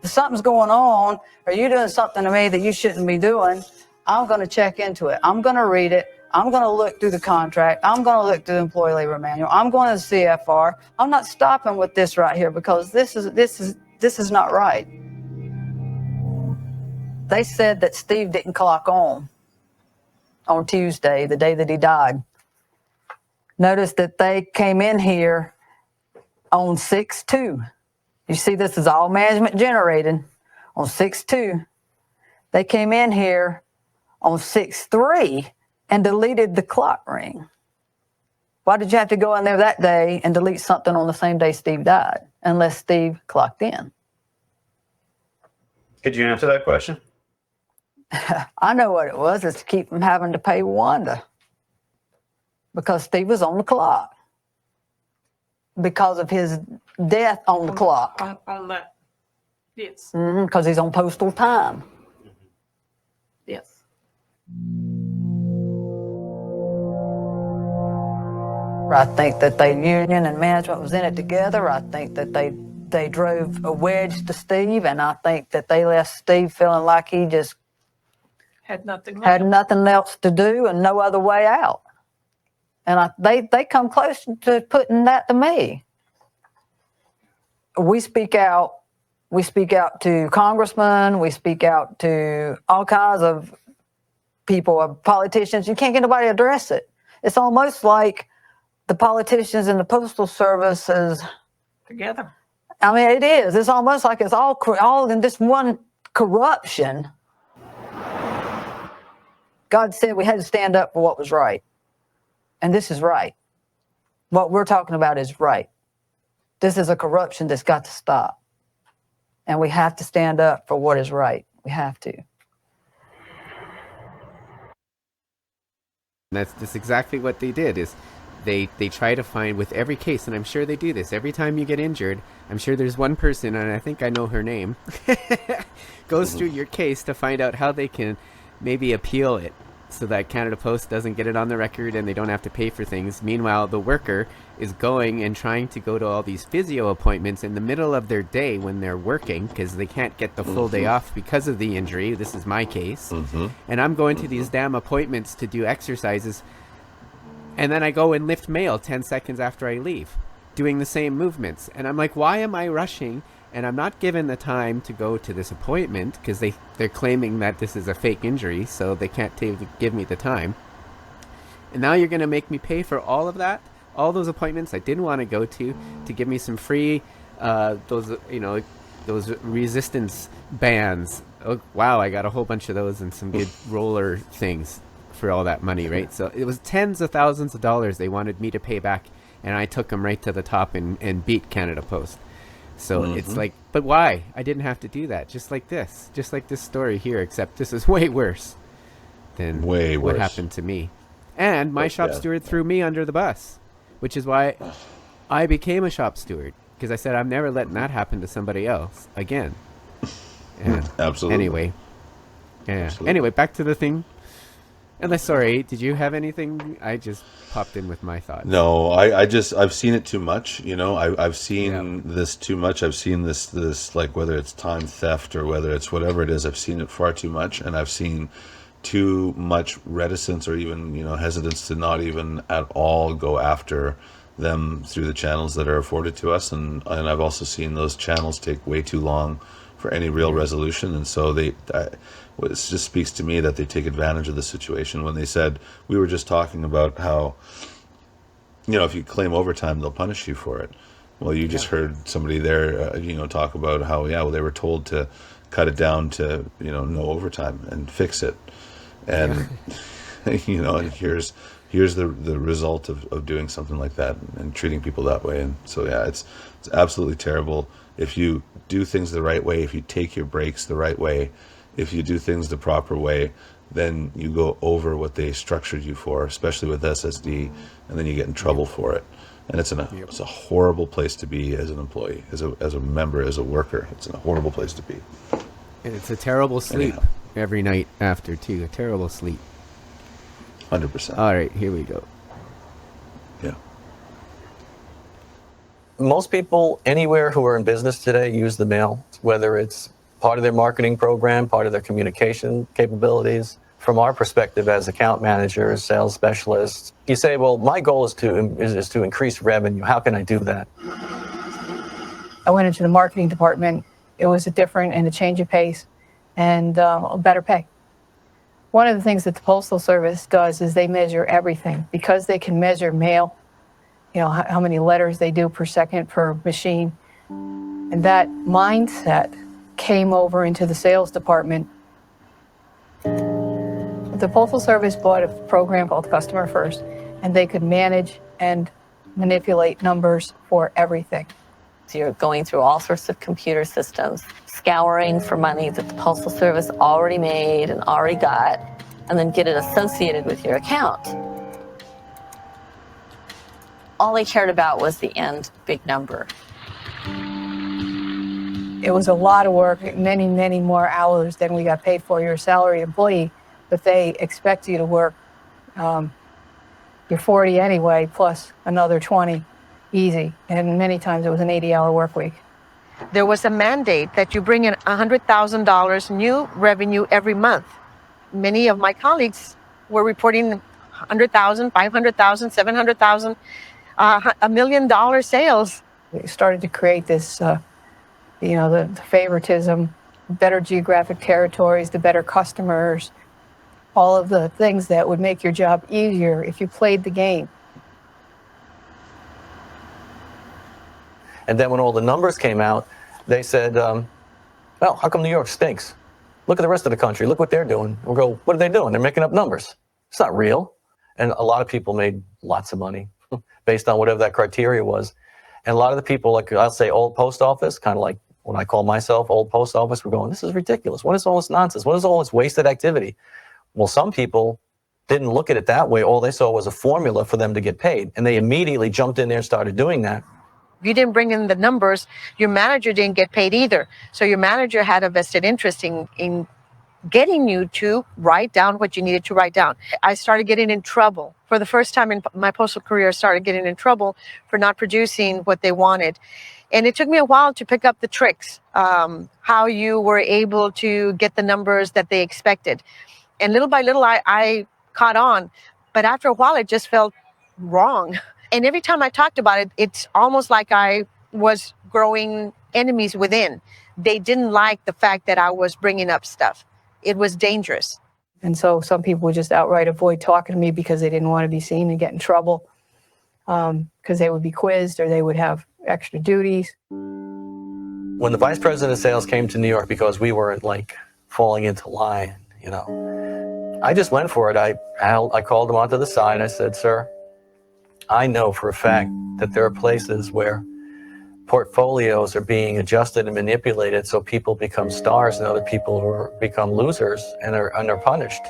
If something's going on, or you're doing something to me that you shouldn't be doing, I'm going to check into it. I'm going to read it. I'm going to look through the contract. I'm going to look through the employee labor manual. I'm going to the CFR. I'm not stopping with this right here because this is not right. They said that Steve didn't clock on Tuesday, the day that he died. Notice that they came in here on 6/2. You see, this is all management generated on 6/2. They came in here on 6/3 and deleted the clock ring. Why did you have to go in there that day and delete something on the same day Steve died, unless Steve clocked in? Could you answer that question? I know what it was. It's to keep from having to pay Wanda because Steve was on the clock because of his death on the clock. On that. Yes. Because he's on postal time. Yes. I think that the union and management was in it together. I think that they drove a wedge to Steve, and I think that they left Steve feeling like he just Had nothing left. had nothing else to do and no other way out. And they come close to putting that to me. We speak out. We speak out to congressmen. We speak out to all kinds of people, politicians. You can't get nobody to address it. It's almost like the politicians and the Postal Service is Together. I mean, it is. It's almost like it's all in this one corruption. God said we had to stand up for what was right. And this is right. What we're talking about is right. This is a corruption that's got to stop. And we have to stand up for what is right. We have to. That's exactly what they did. Is they try to find with every case, and I'm sure they do this every time you get injured. I'm sure there's one person, and I think I know her name, goes through your case to find out how they can maybe appeal it so that Canada Post doesn't get it on the record and they don't have to pay for things. Meanwhile, the worker is going and trying to go to all these physio appointments in the middle of their day when they're working because they can't get the full day off because of the injury. This is my case. And I'm going to these damn appointments to do exercises, and then I go and lift mail 10 seconds after I leave, doing the same movements. And I'm like, why am I rushing? And I'm not given the time to go to this appointment because they're claiming that this is a fake injury, so they can't give me the time. And now you're going to make me pay for all of that, all those appointments I didn't want to go to give me some free, those resistance bands. Oh, wow, I got a whole bunch of those and some good roller things for all that money, right? So it was tens of thousands of dollars they wanted me to pay back, and I took them right to the top and beat Canada Post. So it's like, but why? I didn't have to do that. Just like this story here, except this is way worse than what happened to me. And my shop steward threw me under the bus, which is why I became a shop steward, because I said I'm never letting that happen to somebody else again. And Absolutely. Anyway, yeah. Absolutely. Anyway, back to the thing. Unless, sorry, did you have anything? I just popped in with my thoughts. No, I've seen it too much. You know, I've seen this too much. I've seen this like, whether it's time theft or whether it's whatever it is, I've seen it far too much, and I've seen too much reticence or even, hesitance to not even at all go after them through the channels that are afforded to us. And I've also seen those channels take way too long for any real resolution. And so it just speaks to me that they take advantage of the situation. When they said, we were just talking about how, if you claim overtime, they'll punish you for it. Well, you just heard somebody there, talk about how, they were told to cut it down to, no overtime and fix it. And, and here's the result of doing something like that and treating people that way. And so, it's absolutely terrible. If you do things the right way, if you take your breaks the right way, if you do things the proper way, then you go over what they structured you for, especially with SSD, and then you get in trouble for it. And it's a horrible place to be as an employee, as a member, as a worker. It's a horrible place to be. And it's a terrible sleep every night after, too. A terrible sleep. 100%. All right, here we go. Yeah. Most people anywhere who are in business today use the mail, whether it's part of their marketing program, part of their communication capabilities. From our perspective as account managers, sales specialists, you say, well, my goal is to increase revenue. How can I do that? I went into the marketing department. It was a different and a change of pace and better pay. One of the things that the Postal Service does is they measure everything. Because they can measure mail, how many letters they do per second per machine. And that mindset came over into the sales department. The Postal Service bought a program called Customer First, and they could manage and manipulate numbers for everything. So you're going through all sorts of computer systems, scouring for money that the Postal Service already made and already got, and then get it associated with your account. All they cared about was the end big number. It was a lot of work, many, many more hours than we got paid for. You're a salaried employee, but they expect you to work your 40 anyway, plus another 20, easy. And many times it was an 80-hour work week. There was a mandate that you bring in $100,000 new revenue every month. Many of my colleagues were reporting $100,000, $500,000, $700,000, $1 million sales. We started to create this, the favoritism, better geographic territories, the better customers, all of the things that would make your job easier if you played the game. And then when all the numbers came out, they said, well, how come New York stinks? Look at the rest of the country. Look what they're doing. We'll go, what are they doing? They're making up numbers. It's not real. And a lot of people made lots of money based on whatever that criteria was. And a lot of the people, like I'll say old post office, kind of like when I call myself old post office, we're going, this is ridiculous. What is all this nonsense? What is all this wasted activity? Well, some people didn't look at it that way. All they saw was a formula for them to get paid. And they immediately jumped in there and started doing that. If you didn't bring in the numbers, your manager didn't get paid either. So your manager had a vested interest in getting you to write down what you needed to write down. I started getting in trouble. For the first time in my postal career, I started getting in trouble for not producing what they wanted. And it took me a while to pick up the tricks, how you were able to get the numbers that they expected. And little by little, I caught on. But after a while, it just felt wrong. And every time I talked about it, it's almost like I was growing enemies within. They didn't like the fact that I was bringing up stuff. It was dangerous. And so some people would just outright avoid talking to me because they didn't want to be seen and get in trouble, because they would be quizzed or they would have extra duties. When the vice president of sales came to New York, because we were like falling into line, I just went for it. I called him onto the side. I said, sir, I know for a fact that there are places where portfolios are being adjusted and manipulated so people become stars and other people become losers and are punished.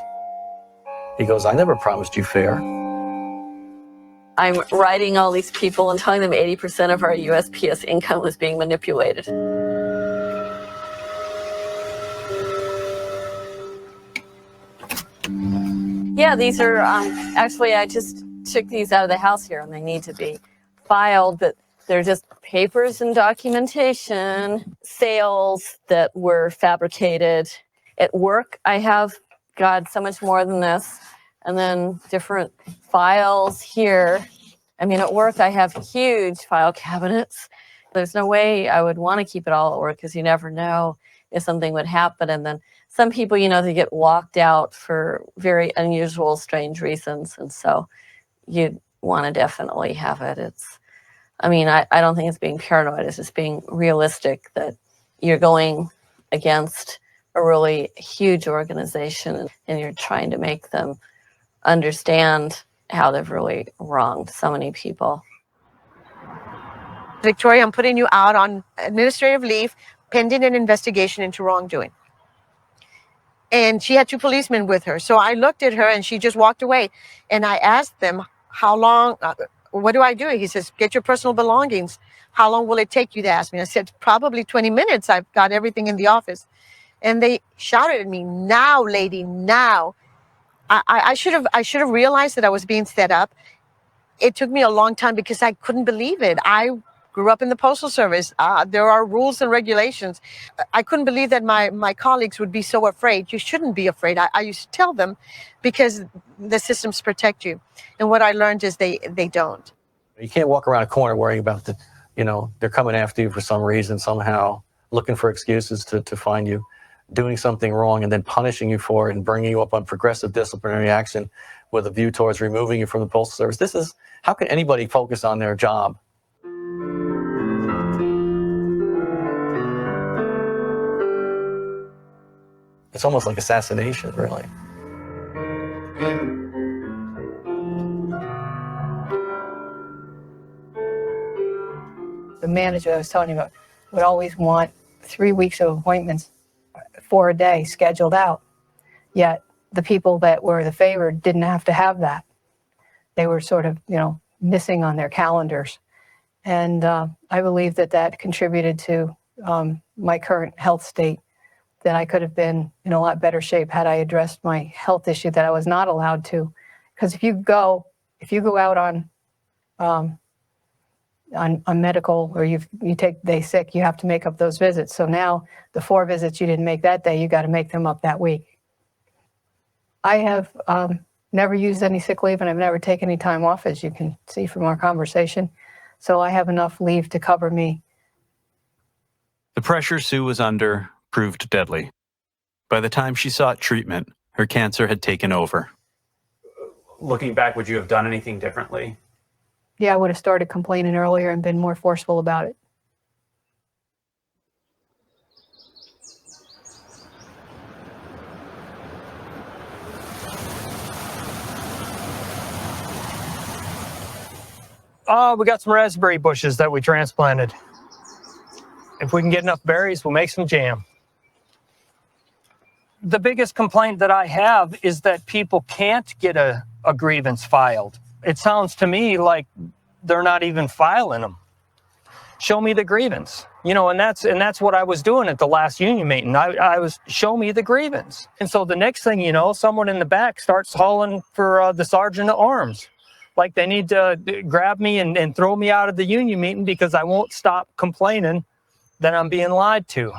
He goes, I never promised you fair. I'm writing all these people and telling them 80% of our USPS income was being manipulated. Yeah, these are, actually, I just took these out of the house here and they need to be filed, but they're just papers and documentation, sales that were fabricated. At work, I have, God, so much more than this. And then different files here. I mean, at work, I have huge file cabinets. There's no way I would want to keep it all at work because you never know if something would happen. And then some people, they get walked out for very unusual, strange reasons. And so you'd want to definitely have it. I don't think it's being paranoid. It's just being realistic that you're going against a really huge organization and you're trying to make them understand how they've really wronged so many people. Victoria, I'm putting you out on administrative leave pending an investigation into wrongdoing. And she had 2 policemen with her. So I looked at her and she just walked away. And I asked them, how long, what do I do? He says, get your personal belongings. How long will it take you to ask me? I said, probably 20 minutes. I've got everything in the office. And they shouted at me, now, lady, now. I should have realized that I was being set up. It took me a long time because I couldn't believe it. I grew up in the Postal Service. There are rules and regulations. I couldn't believe that my colleagues would be so afraid. You shouldn't be afraid. I used to tell them because the systems protect you. And what I learned is they don't. You can't walk around a corner worrying about they're coming after you for some reason, somehow, looking for excuses to find you doing something wrong and then punishing you for it and bringing you up on progressive disciplinary action with a view towards removing you from the Postal Service. How can anybody focus on their job? It's almost like assassination, really. the manager I was telling you about would always want 3 weeks of appointments for a day scheduled out. Yet the people that were the favored didn't have to have that. They were sort of, missing on their calendars. And I believe that contributed to my current health state, that I could have been in a lot better shape had I addressed my health issue that I was not allowed to. Because if you go out on medical, or you take day sick, you have to make up those visits. So now the 4 visits you didn't make that day, you got to make them up that week. I have never used any sick leave, and I've never taken any time off, as you can see from our conversation. So I have enough leave to cover me. The pressure Sue was under proved deadly. By the time she sought treatment, her cancer had taken over. Looking back, would you have done anything differently? Yeah, I would have started complaining earlier and been more forceful about it. We got some raspberry bushes that we transplanted. If we can get enough berries, we'll make some jam. The biggest complaint that I have is that people can't get a grievance filed. It sounds to me like they're not even filing them. Show me the grievance. And that's what I was doing at the last union meeting. I was, show me the grievance. And so the next thing you know, someone in the back starts hauling for the sergeant at arms. Like they need to grab me and throw me out of the union meeting because I won't stop complaining that I'm being lied to.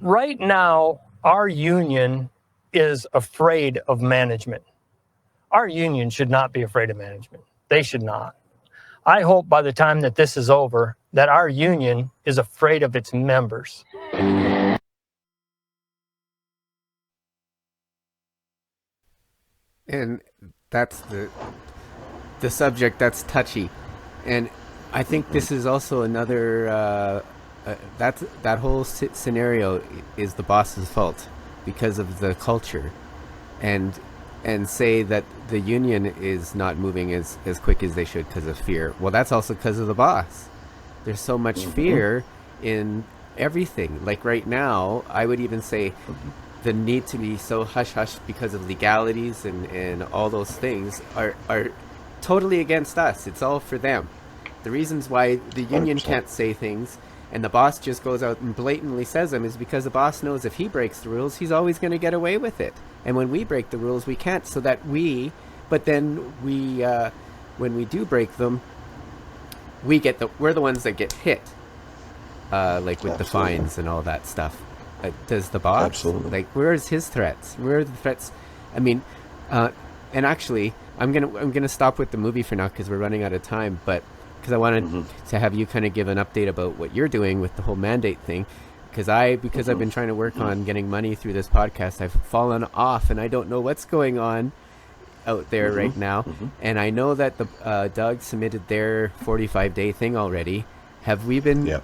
Right now, our union is afraid of management. Our union should not be afraid of management. They should not. I hope by the time that this is over, that our union is afraid of its members. And that's the subject that's touchy. And I think this is also another, that whole scenario is the boss's fault because of the culture. And say that the union is not moving as quick as they should because of fear. Well, that's also because of the boss. There's so much fear in everything. Like right now, I would even say the need to be so hush-hush because of legalities and all those things are totally against us. It's all for them. The reasons why the union can't say things and the boss just goes out and blatantly says them is because the boss knows if he breaks the rules, he's always going to get away with it. And when we break the rules, we can't. But then when we do break them, we're the ones that get hit, like with the fines and all that stuff. Does the boss? Absolutely. Like, where's his threats? Where are the threats? I mean, and actually, I'm gonna stop with the movie for now because we're running out of time. But because I wanted to have you kind of give an update about what you're doing with the whole mandate thing. Because I've been trying to work on getting money through this podcast, I've fallen off and I don't know what's going on out there right now. And I know that the Doug submitted their 45-day thing already. Have we been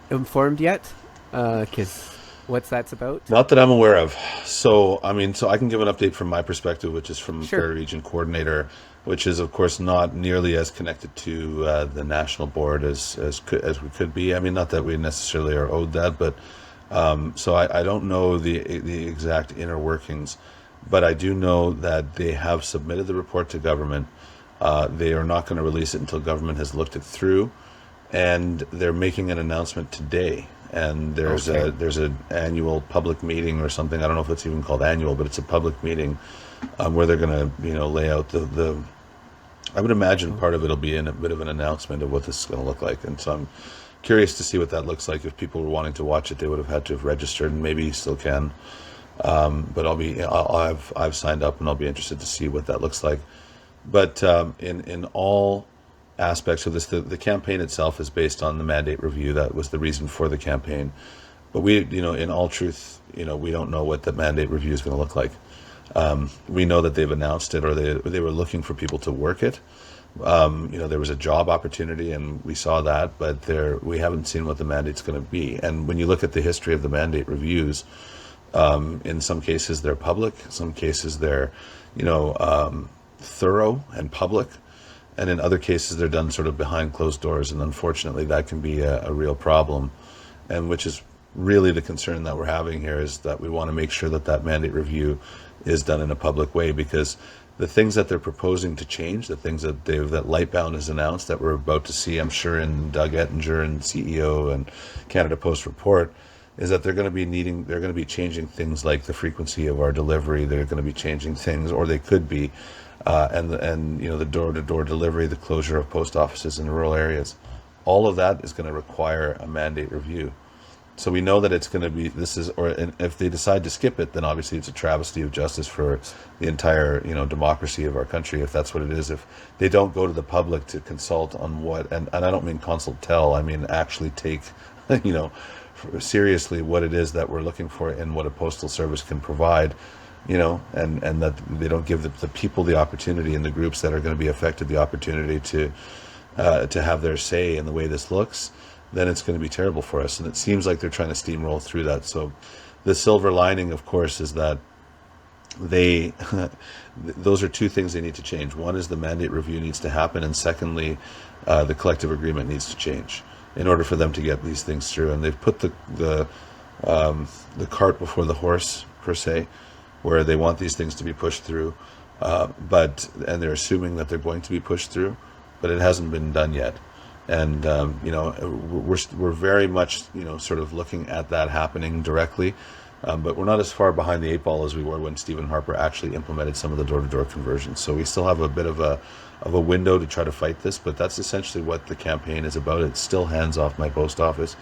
informed yet? Because what's that's about? Not that I'm aware of. So I can give an update from my perspective, which is from Fair Region Coordinator, which is of course not nearly as connected to the national board as we could be. I mean, not that we necessarily are owed that, but so I don't know the exact inner workings, but I do know that they have submitted the report to government. They are not going to release it until government has looked it through, and they're making an announcement today. And there's an annual public meeting or something. I don't know if it's even called annual, but it's a public meeting where they're going to lay out the I would imagine part of it will be in a bit of an announcement of what this is going to look like. And so I'm curious to see what that looks like. If people were wanting to watch it, they would have had to have registered, and maybe still can. But I've signed up, and I'll be interested to see what that looks like. But in all aspects of this, the campaign itself is based on the mandate review. That was the reason for the campaign. But we, in all truth, we don't know what the mandate review is going to look like. We know that they've announced it, or they were looking for people to work it. There was a job opportunity, and we saw that, but we haven't seen what the mandate's going to be. And when you look at the history of the mandate reviews, in some cases they're public, some cases they're, thorough and public. And in other cases, they're done sort of behind closed doors. And unfortunately, that can be a real problem. And which is really the concern that we're having here, is that we want to make sure that that mandate review is done in a public way, because the things that they're proposing to change, the things that that Lightbound has announced that we're about to see, I'm sure in Doug Ettinger and CEO and Canada Post report, is that they're going to be changing things like the frequency of our delivery. They're going to be changing things, or they could be, and you know, the door-to-door delivery, the closure of post offices in rural areas. All of that is going to require a mandate review. So we know that it's going to be, and if they decide to skip it, then obviously it's a travesty of justice for the entire, you know, democracy of our country, if that's what it is. If they don't go to the public to consult on what, and I don't mean consult tell, I mean actually take, you know, seriously what it is that we're looking for and what a postal service can provide, you know, and that they don't give the people the opportunity, and the groups that are going to be affected the opportunity to have their say in the way this looks, then it's going to be terrible for us. And it seems like they're trying to steamroll through that. So the silver lining, of course, is that those are two things they need to change. One is the mandate review needs to happen, and secondly, the collective agreement needs to change in order for them to get these things through. And they've put the cart before the horse, per se, where they want these things to be pushed through, and they're assuming that they're going to be pushed through, but it hasn't been done yet. And you know, we're very much, you know, sort of looking at that happening directly, but we're not as far behind the 8 ball as we were when Stephen Harper actually implemented some of the door-to-door conversions. So we still have a bit of a window to try to fight this, but that's essentially what the campaign is about. It's still hands off my post office,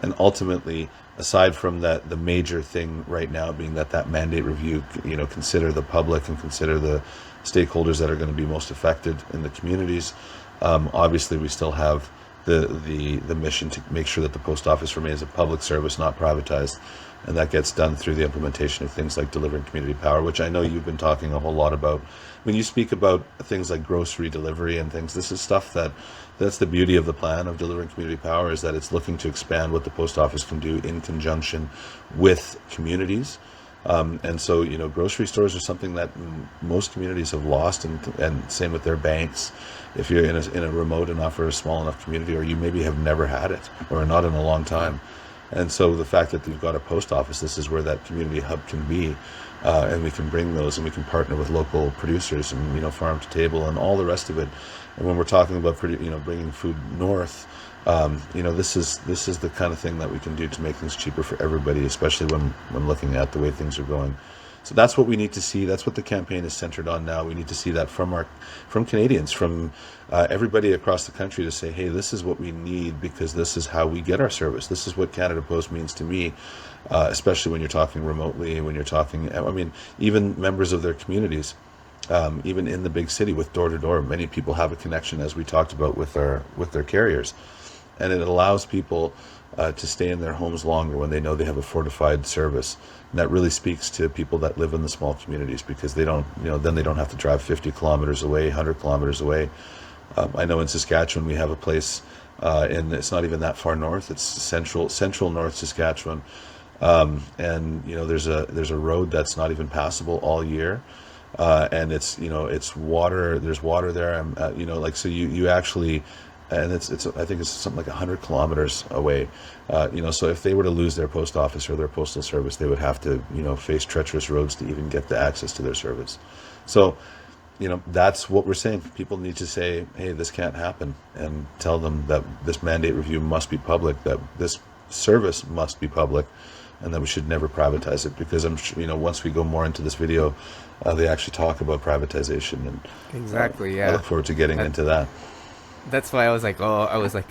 and ultimately, aside from that, the major thing right now being that mandate review, you know, consider the public and consider the stakeholders that are going to be most affected in the communities. Obviously, we still have the mission to make sure that the post office remains a public service, not privatized, and that gets done through the implementation of things like delivering community power, which I know you've been talking a whole lot about. When you speak about things like grocery delivery and things, this is stuff that's the beauty of the plan of delivering community power, is that it's looking to expand what the post office can do in conjunction with communities. And so, you know, grocery stores are something that most communities have lost, and same with their banks. If you're in a remote enough or a small enough community, or you maybe have never had it or not in a long time. And so the fact that you've got a post office, this is where that community hub can be, and we can bring those, and we can partner with local producers and, you know, farm to table and all the rest of it. And when we're talking about, you know, bringing food north, you know, this is the kind of thing that we can do to make things cheaper for everybody, especially when looking at the way things are going. So that's what we need to see. That's what the campaign is centered on now. We need to see that from Canadians, from everybody across the country, to say, hey, this is what we need, because this is how we get our service. This is what Canada Post means to me, especially when you're talking remotely, when you're talking, I mean, even members of their communities, even in the big city with door-to-door, many people have a connection, as we talked about, with their carriers. And it allows people to stay in their homes longer when they know they have a fortified service. And that really speaks to people that live in the small communities, because they don't, you know, then they don't have to drive 50 kilometers away, 100 kilometers away. I know in Saskatchewan we have a place, and it's not even that far north. It's central North Saskatchewan, and you know, there's a road that's not even passable all year, and it's, you know, it's water. There's water there, you know, like, so you actually. And it's I think it's something like 100 kilometers away, you know. So if they were to lose their post office or their postal service, they would have to, you know, face treacherous roads to even get the access to their service. So, you know, that's what we're saying. People need to say, hey, this can't happen, and tell them that this mandate review must be public, that this service must be public, and that we should never privatize it. Because I'm sure, you know, once we go more into this video, they actually talk about privatization, and exactly, yeah. I look forward to getting into that. That's why I was like,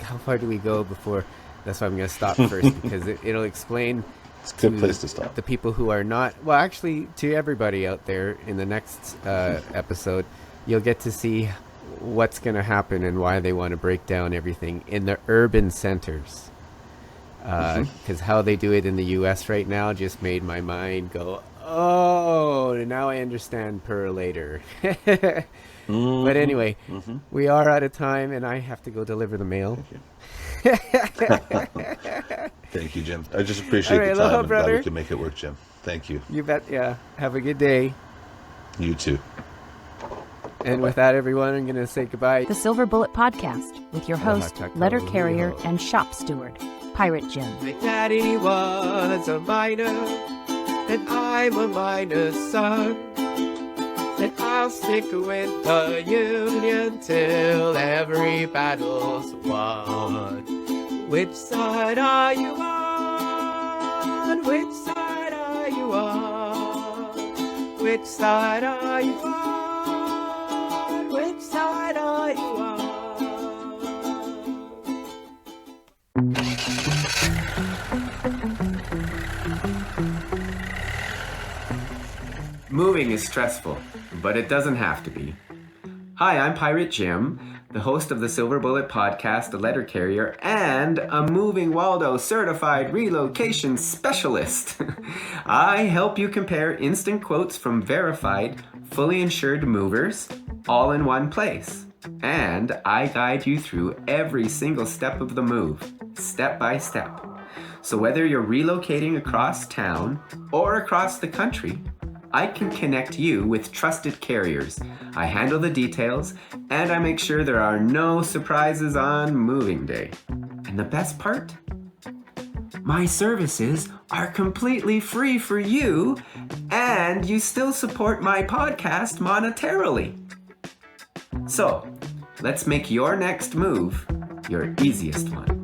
how far do we go before? That's why I'm going to stop first, because it'll explain. It's a good place to stop. The people who are not, well, actually, to everybody out there in the next episode, you'll get to see what's going to happen and why they want to break down everything in the urban centers. Because how they do it in the U.S. right now just made my mind go, oh, now I understand per later. But anyway, we are out of time, and I have to go deliver the mail. Thank you, Jim. I just appreciate the time. Aloha, and brother. glad we can make it work, Jim. Thank you. You bet. Yeah. Have a good day. You too. And with that, everyone, I'm going to say goodbye. The Silver Bullet Podcast with your Aloha, host, Chuck. letter Aloha. carrier, and shop steward, Pirate Jim. My daddy was a miner, and I'm a miner's son. And I'll stick with the Union till every battle's won. Which side are you on? Which side are you on? Which side are you on? Which side are you on? Moving is stressful, but it doesn't have to be. Hi, I'm Pirate Jim, the host of the Silver Bullet Podcast, a letter carrier, and a Moving Waldo certified relocation specialist. I help you compare instant quotes from verified, fully insured movers all in one place. And I guide you through every single step of the move, step by step. So whether you're relocating across town or across the country, I can connect you with trusted carriers. I handle the details, and I make sure there are no surprises on moving day. And the best part? My services are completely free for you, and you still support my podcast monetarily. So, let's make your next move your easiest one.